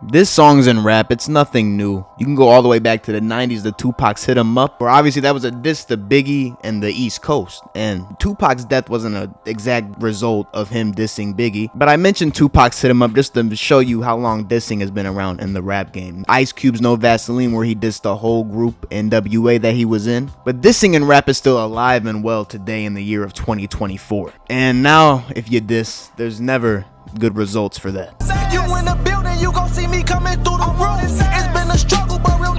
This song's in rap, it's nothing new. You can go all the way back to the 90s, the Tupac's Hit 'Em Up, where obviously that was a diss to Biggie and the East Coast. And Tupac's death wasn't an exact result of him dissing Biggie, but I mentioned Tupac's Hit 'Em Up just to show you how long dissing has been around in the rap game. Ice Cube's No Vaseline, where he dissed the whole group NWA that he was in. But dissing in rap is still alive and well today in the year of 2024. And now, if you diss, there's never good results for that. You in the building, you gon' see me coming through the roof. It's been a struggle, but real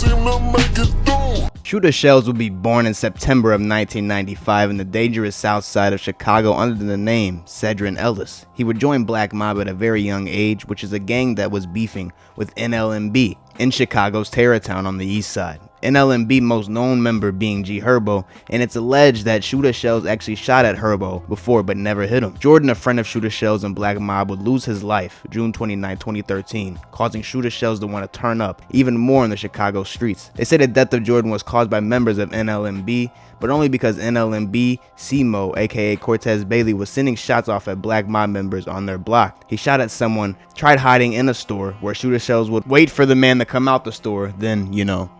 seem to make it through. Shooter Shells would be born in September of 1995 in the dangerous south side of Chicago under the name Cedrin Ellis. He would join Black Mob at a very young age, which is a gang that was beefing with NLMB in Chicago's Tarrytown on the east side. NLMB most known member being G Herbo, and it's alleged that Shooter Shells actually shot at Herbo before but never hit him. Jordan, a friend of Shooter Shells and Black Mob, would lose his life June 29, 2013, causing Shooter Shells to want to turn up even more in the Chicago streets. They say the death of Jordan was caused by members of NLMB, but only because NLMB Simo, aka Cortez Bailey, was sending shots off at Black Mob members on their block. He shot at someone, tried hiding in a store where Shooter Shells would wait for the man to come out the store, then,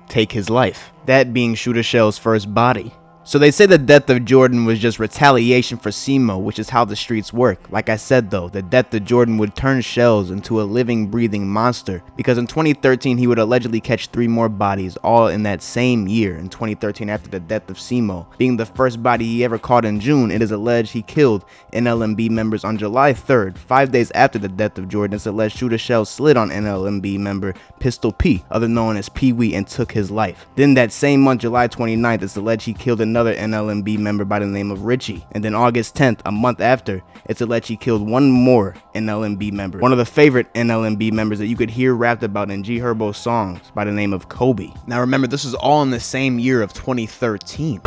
take his life. That being Shooter Shells' first body. So they say the death of Jordan was just retaliation for Simo, which is how the streets work. Like I said though, the death of Jordan would turn Shells into a living, breathing monster, because in 2013 he would allegedly catch 3 more bodies, all in that same year. In 2013, after the death of Simo, being the first body he ever caught in June, it is alleged he killed NLMB members on July 3rd, 5 days after the death of Jordan. It's alleged Shooter Shells slid on NLMB member Pistol P, other known as Pee Wee, and took his life. Then that same month, July 29th, it's alleged he killed another NLMB member by the name of Richie. And then August 10th, a month after, it's alleged he killed one more NLMB member, one of the favorite NLMB members that you could hear rapped about in G Herbo's songs, by the name of Kobe. Now remember, this is all in the same year of 2013.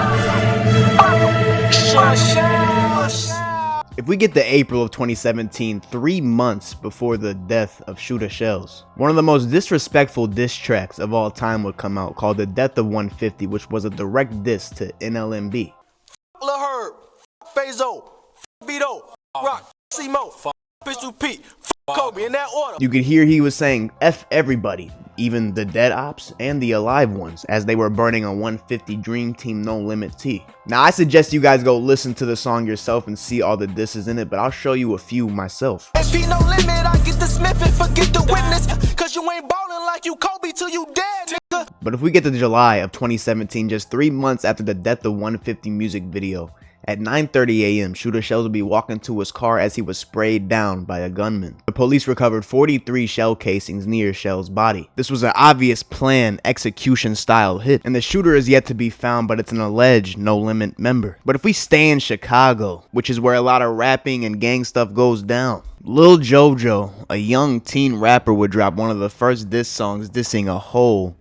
If we get to April of 2017, 3 months before the death of Shooter Shells, one of the most disrespectful diss tracks of all time would come out, called The Death of 150, which was a direct diss to NLMB. Lil Herb, Fazo, Vito, Rock, Simo, Pistol P, Kobe, in that order. You could hear he was saying F everybody, even the dead ops and the alive ones, as they were burning a 150 Dream Team No Limit T. Now I suggest you guys go listen to the song yourself and see all the disses in it, but I'll show you a few myself. If he no limit, I get the Smith and forget the witness, cause you ain't ballin' like you Kobe till you dead, nigga. But if we get to July of 2017, just 3 months after the Death of 150 music video, at 9:30 a.m., Shooter Shells would be walking to his car as he was sprayed down by a gunman. The police recovered 43 shell casings near Shells' body. This was an obvious planned execution style hit, and the shooter is yet to be found, but it's an alleged No Limit member. But if we stay in Chicago, which is where a lot of rapping and gang stuff goes down, Lil JoJo, a young teen rapper, would drop one of the first diss songs dissing a whole,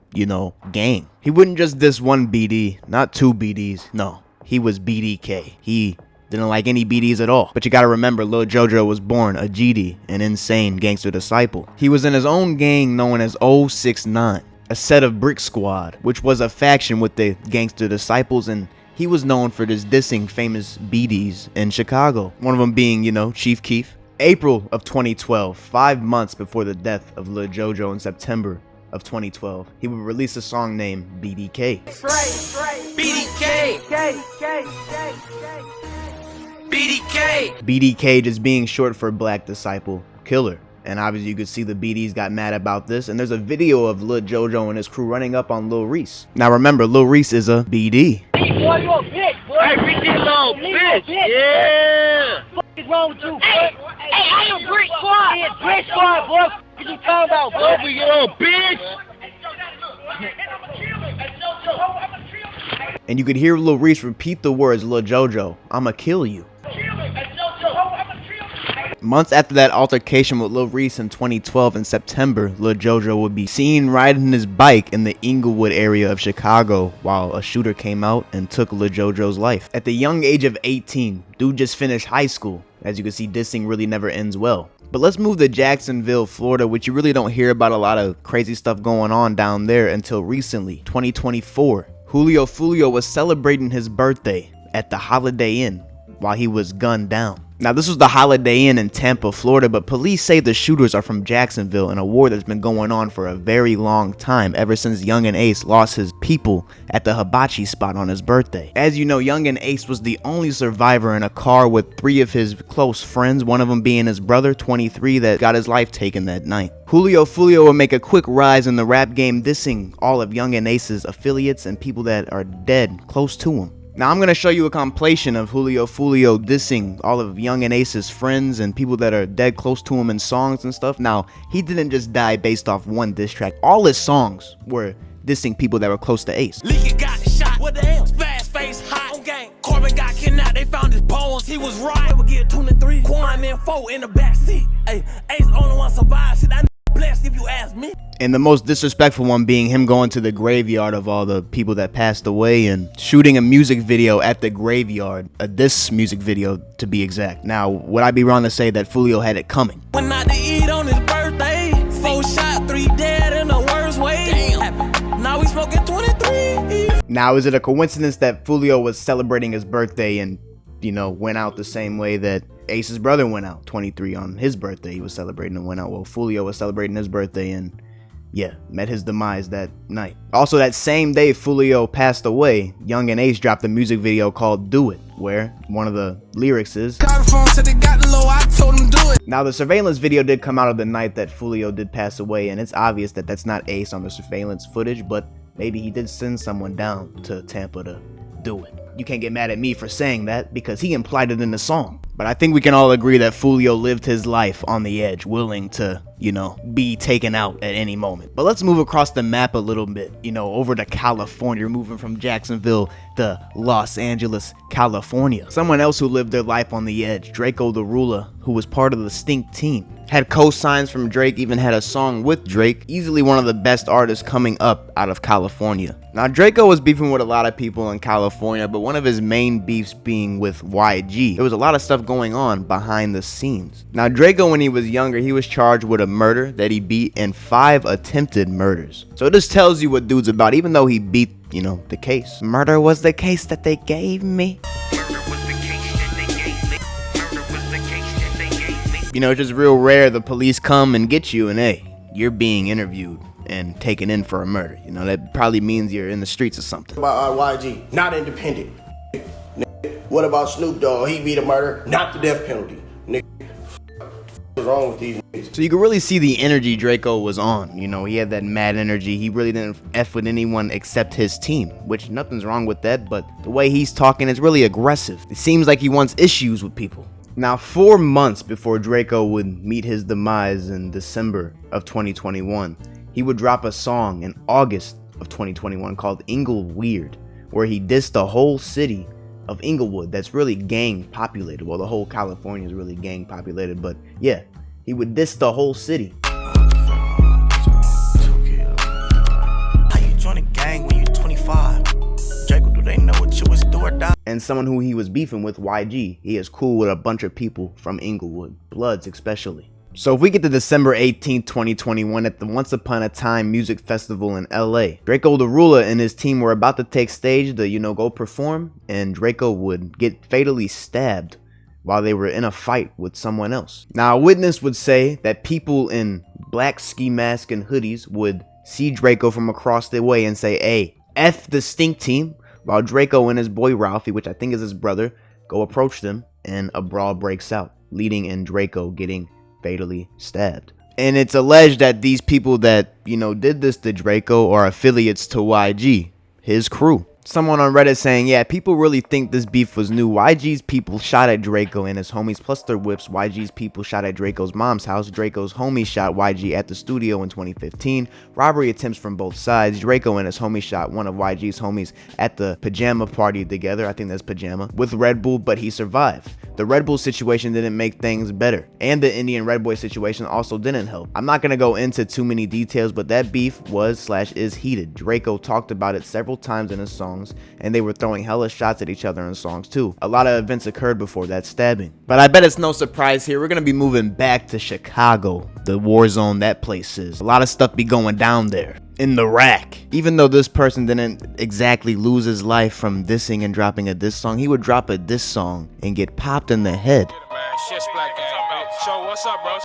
gang. He wouldn't just diss one BD, not 2 BDs, no. He was BDK. He didn't like any BDs at all. But you gotta remember, Lil JoJo was born a GD, an insane gangster disciple. He was in his own gang known as 069, a set of Brick Squad, which was a faction with the gangster disciples, and he was known for just dissing famous BDs in Chicago. One of them being, Chief Keef. April of 2012, 5 months before the death of Lil JoJo in September of 2012, he would release a song named BDK. BDK. BDK. BDK just being short for Black Disciple Killer. And obviously you could see the BDs got mad about this, and there's a video of Lil JoJo and his crew running up on Lil Reese. Now remember, Lil Reese is a BD. Boy, you a bitch, boy. Hey, Reese, little bitch. Yeah. What is wrong with you, boy? Hey, I am Brick Squad. Yeah, Brick Squad, boy. What you talking about, boy? You little bitch. And you could hear Lil Reese repeat the words, Lil JoJo, I'ma kill you. Months after that altercation with Lil Reese in 2012 in September, Lil JoJo would be seen riding his bike in the Inglewood area of Chicago while a shooter came out and took Lil JoJo's life. At the young age of 18, dude just finished high school. As you can see, dissing really never ends well. But let's move to Jacksonville, Florida, which you really don't hear about a lot of crazy stuff going on down there until recently, 2024. Julio Foolio was celebrating his birthday at the Holiday Inn while he was gunned down. Now, this was the Holiday Inn in Tampa, Florida, but police say the shooters are from Jacksonville, in a war that's been going on for a very long time, ever since Young and Ace lost his people at the hibachi spot on his birthday. As you know, Young and Ace was the only survivor in a car with 3 of his close friends, one of them being his brother, 23, that got his life taken that night. Julio Foolio would make a quick rise in the rap game, dissing all of Young and Ace's affiliates and people that are dead close to him. Now I'm going to show you a compilation of Julio Foolio dissing all of Young and Ace's friends and people that are dead close to him in songs and stuff. Now, he didn't just die based off one diss track. All his songs were dissing people that were close to Ace. Leaky got shot. What the hell? Fast face hot on gang. Corbin got kidnapped. They found his bones. He was right. They would get 23. Quan and 4 in the back seat. Hey, Ace only one survived. Shit, I blessed if you ask me. And the most disrespectful one being him going to the graveyard of all the people that passed away and shooting a music video at the graveyard, a diss music video to be exact. Now, would I be wrong to say that Foolio had it coming? Went out to eat on his birthday. 4 shot, 3 dead in the worst way. Damn. Now we smoking 23. Now, is it a coincidence that Foolio was celebrating his birthday and, you know, went out the same way that Ace's brother went out, 23 on his birthday? He was celebrating and went out. Well, Foolio was celebrating his birthday and, yeah, met his demise that night. Also, that same day Foolio passed away, Young and Ace dropped a music video called Do It, where one of the lyrics is, Now, the surveillance video did come out of the night that Foolio did pass away, and it's obvious that that's not Ace on the surveillance footage, but maybe he did send someone down to Tampa to do it. You can't get mad at me for saying that because he implied it in the song. But I think we can all agree that Foolio lived his life on the edge, willing to, you know, be taken out at any moment. But let's move across the map a little bit, you know, over to California, moving from Jacksonville to Los Angeles, California. Someone else who lived their life on the edge, Draco the Ruler, who was part of the Stink team. Had co-signs from Drake, even had a song with Drake. Easily one of the best artists coming up out of California. Now, Draco was beefing with a lot of people in California, but one of his main beefs being with YG. There was a lot of stuff going on behind the scenes. Now, Draco, when he was younger, he was charged with a murder that he beat and 5 attempted murders. So this tells you what dude's about, even though he beat, you know, the case. Murder was the case that they gave me. You know, it's just real rare the police come and get you and, hey, you're being interviewed and taken in for a murder. You know, that probably means you're in the streets or something. About YG, not independent. What about Snoop Dogg? He beat a murder, not the death penalty. What's wrong with these niggas? So you can really see the energy Draco was on. You know, he had that mad energy. He really didn't F with anyone except his team, which nothing's wrong with that, but the way he's talking is really aggressive. It seems like he wants issues with people. Now, 4 months before Draco would meet his demise in December of 2021, he would drop a song in August of 2021 called Ingleweird, where he dissed the whole city of Inglewood that's really gang populated. Well, the whole California is really gang populated, but yeah, he would diss the whole city. How you join a gang when you're 25? Draco, do they know what you was do or die? And someone who he was beefing with, YG, he is cool with a bunch of people from Inglewood, Bloods especially. So if we get to December 18th, 2021 at the Once Upon a Time Music Festival in LA, Draco the Ruler and his team were about to take stage to, you know, go perform, and Draco would get fatally stabbed while they were in a fight with someone else. Now, a witness would say that people in black ski masks and hoodies would see Draco from across the way and say, hey, F the Stink team, while Draco and his boy Ralphie, which I think is his brother, go approach them and a brawl breaks out, leading in Draco getting fatally stabbed. And it's alleged that these people that, you know, did this to Draco are affiliates to YG, his crew. Someone on Reddit saying, yeah, people really think this beef was new. YG's people shot at Draco and his homies plus their whips. YG's people shot at Draco's mom's house. Draco's homies shot YG at the studio in 2015. Robbery attempts from both sides. Draco and his homie shot one of YG's homies at the pajama party together. I think that's pajama. With Red Bull, but he survived. The Red Bull situation didn't make things better. And the Indian Red Boy situation also didn't help. I'm not going to go into too many details, but that beef was/is heated. Draco talked about it several times in his songs, and they were throwing hella shots at each other in songs too. A lot of events occurred before that stabbing. But I bet it's no surprise here, we're going to be moving back to Chicago, the war zone that place is. A lot of stuff be going down there. In the rack. Even though this person didn't exactly lose his life from dissing and dropping a diss song, he would drop a diss song and get popped in the head.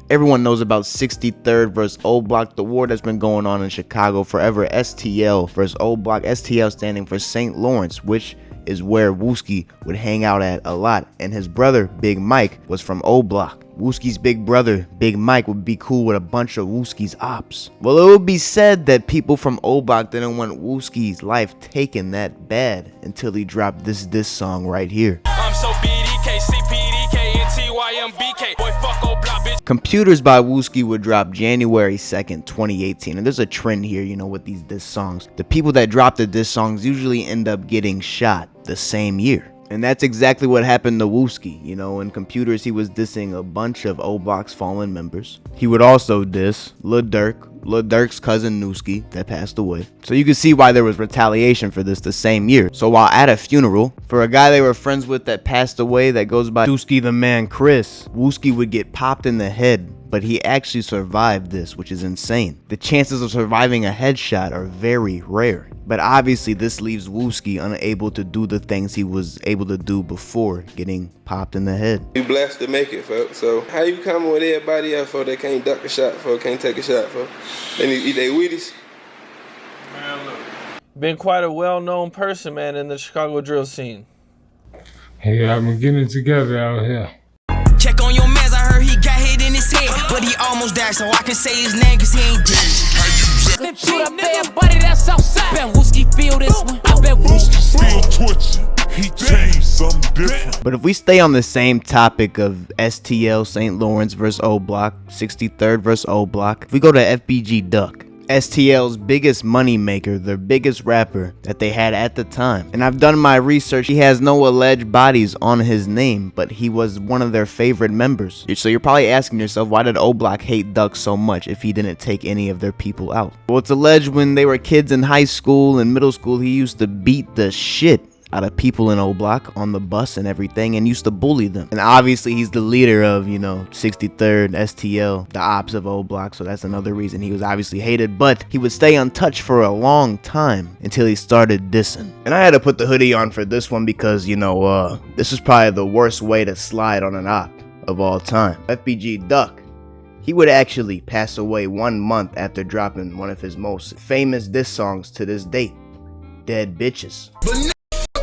Everyone knows about 63rd versus O Block, the war that's been going on in Chicago forever. STL versus O Block. STL standing for St. Lawrence, which is where Wuki would hang out at a lot. And his brother, Big Mike, was from O Block. Wuki's big brother, Big Mike, would be cool with a bunch of Wuki's ops. Well, it would be said that people from O Block didn't want Wuki's life taken that bad until he dropped this song right here. I'm so BDK, CPDK, and TYMBK. Boy, fuck O Block, bitch. Computers by Wuki would drop January 2nd, 2018. And there's a trend here, you know, with these diss songs. The people that drop the diss songs usually end up getting shot the same year. And that's exactly what happened to Wuki. You know, in Computers, he was dissing a bunch of O Block's fallen members. He would also diss Lil Durk's cousin Newski that passed away. So you can see why there was retaliation for this the same year. So while at a funeral for a guy they were friends with that passed away that goes by Dusky the Man Chris, Wuki would get popped in the head, but he actually survived this, which is insane. The chances of surviving a headshot are very rare. But obviously this leaves Wuki unable to do the things he was able to do before getting popped in the head. You blessed to make it, folks. So how you coming with everybody else for they can't duck a shot for, can't take a shot for? They need to eat their Wheaties. Man, look. Been quite a well-known person, man, in the Chicago drill scene. Hey, I've been getting it together out here. Check on your mans, I heard he got hit in his head, but he almost died, so I can say his name cause he ain't dead. Shoot up there, buddy, that's outside. Bet Wuki feel this one. I bet Wuki still twitching. He changed something different. But if we stay on the same topic of STL, St. Lawrence versus O Block, 63rd versus O Block, if we go to FBG Duck, STL's biggest money maker, their biggest rapper that they had at the time. And I've done my research. He has no alleged bodies on his name, but he was one of their favorite members. So you're probably asking yourself, why did O Block hate Duck so much if he didn't take any of their people out? Well, it's alleged when they were kids in high school and middle school, he used to beat the shit out of people in O Block on the bus and everything and used to bully them. And obviously he's the leader of, you know, 63rd, STL, the ops of O Block, so that's another reason he was obviously hated. But he would stay untouched for a long time until he started dissing. And I had to put the hoodie on for this one because, you know, this is probably the worst way to slide on an op of all time. FBG Duck, he would actually pass away 1 month after dropping one of his most famous diss songs to this date, Dead Bitches.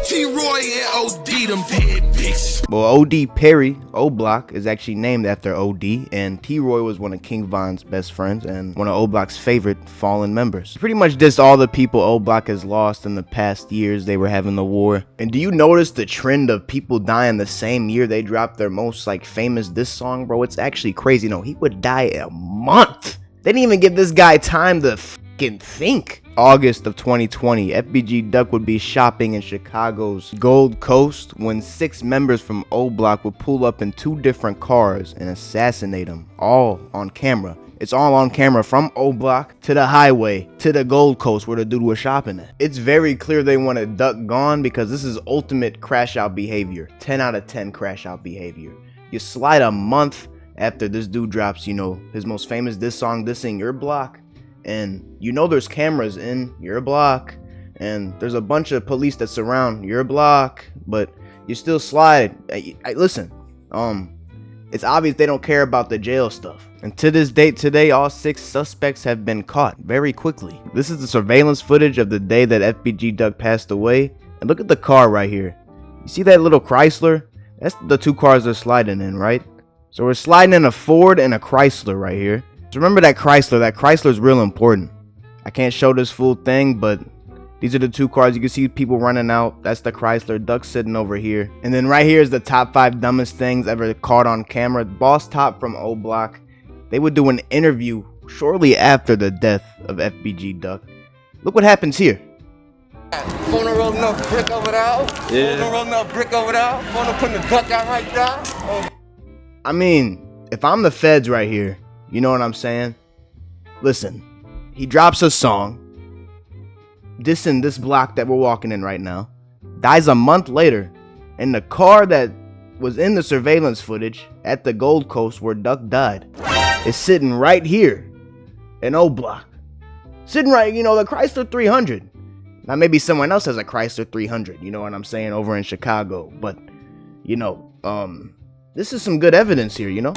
T-Roy and OD, them dead bitches. Well, OD Perry, O Block, is actually named after OD, and T-Roy was one of King Von's best friends and one of O Block's favorite fallen members. Pretty much dissed all the people O Block has lost in the past years they were having the war. And do you notice the trend of people dying the same year they dropped their most like famous diss song, bro? It's actually crazy. No, he would die a month. They didn't even give this guy time to fucking think. August of 2020, FBG Duck would be shopping in Chicago's Gold Coast when 6 members from O Block would pull up in 2 different cars and assassinate him, all on camera. It's all on camera from O Block to the highway to the Gold Coast where the dude was shopping at. It's very clear they wanted Duck gone because this is ultimate crash out behavior. 10 out of 10 crash out behavior. You slide a month after this dude drops, you know, his most famous diss song dissing your block. And you know there's cameras in your block and there's a bunch of police that surround your block, but you still slide. Listen, it's obvious they don't care about the jail stuff. And to this date today, all 6 suspects have been caught very quickly. This is the surveillance footage of the day that FBG Duck passed away. And look at the car right here. You see that little Chrysler? That's the 2 cars they're sliding in, right? So we're sliding in a Ford and a Chrysler right here. So remember that Chrysler is real important. I can't show this full thing, but these are the 2 cars. You can see people running out. That's the Chrysler. Duck sitting over here. And then right here is the top 5 dumbest things ever caught on camera. Boss Top from O Block. They would do an interview shortly after the death of FBG Duck. Look what happens here. Wanna roll no brick over there? Yeah. Wanna roll no brick over there? Wanna put the duck out right there? Oh. I mean, if I'm the feds right here, you know what I'm saying? Listen, he drops a song dissing this block that we're walking in right now, dies a month later, and the car that was in the surveillance footage at the Gold Coast where Duck died is sitting right here in O Block. Sitting right, you know, the Chrysler 300. Now maybe someone else has a Chrysler 300, you know what I'm saying, over in Chicago, but you know, This is some good evidence here, you know?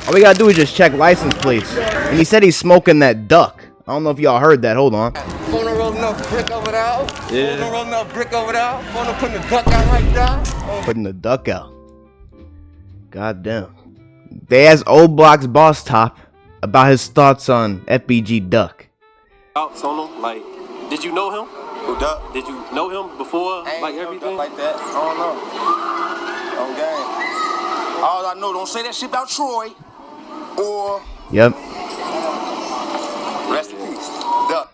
All we gotta do is just check license plates. And he said he's smoking that duck. I don't know if y'all heard that. Hold on. Phone rolling up brick over there. Yeah. Phone rolling up brick over there. Phone putting the duck out right there. Putting the duck out. God damn. They asked Old Block's boss Top about his thoughts on FBG Duck. Thoughts on him? Like, did you know him? Who Duck? Did you know him before? Like everything? Like that. I don't know. On game. All I know, don't say that shit about Troy. Or. Yep. Rest in peace. Duck.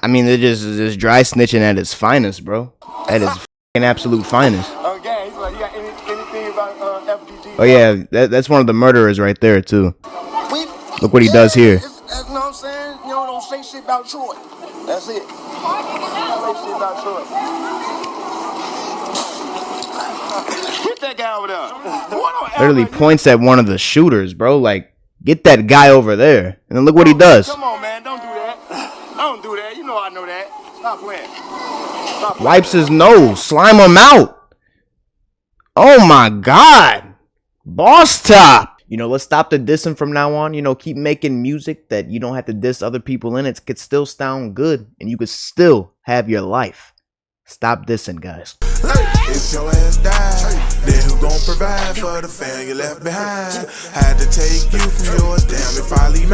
I mean, they're just dry snitching at its finest, bro. At its fucking absolute finest. On game. He's like, you got anything about FBG? Oh yeah, that's one of the murderers right there too. Look what he does here. That's what I'm saying. You know, don't say shit about Troy. That's it. Don't say shit about Troy. Hit that guy over there. Literally points at one of the shooters, bro. Like, get that guy over there. And then look what he does. Come on, man. Don't do that. Don't do that. You know I know that. Stop playing. Stop playing. Wipes his nose. Slime him out. Oh my God. Boss Top. You know, let's stop the dissing from now on. You know, keep making music that you don't have to diss other people in. It could still sound good. And you could still have your life. Stop dissing, guys. If your ass died, then who gon' provide for the fam you left behind? Had to take you from yours, damn if I leave mine.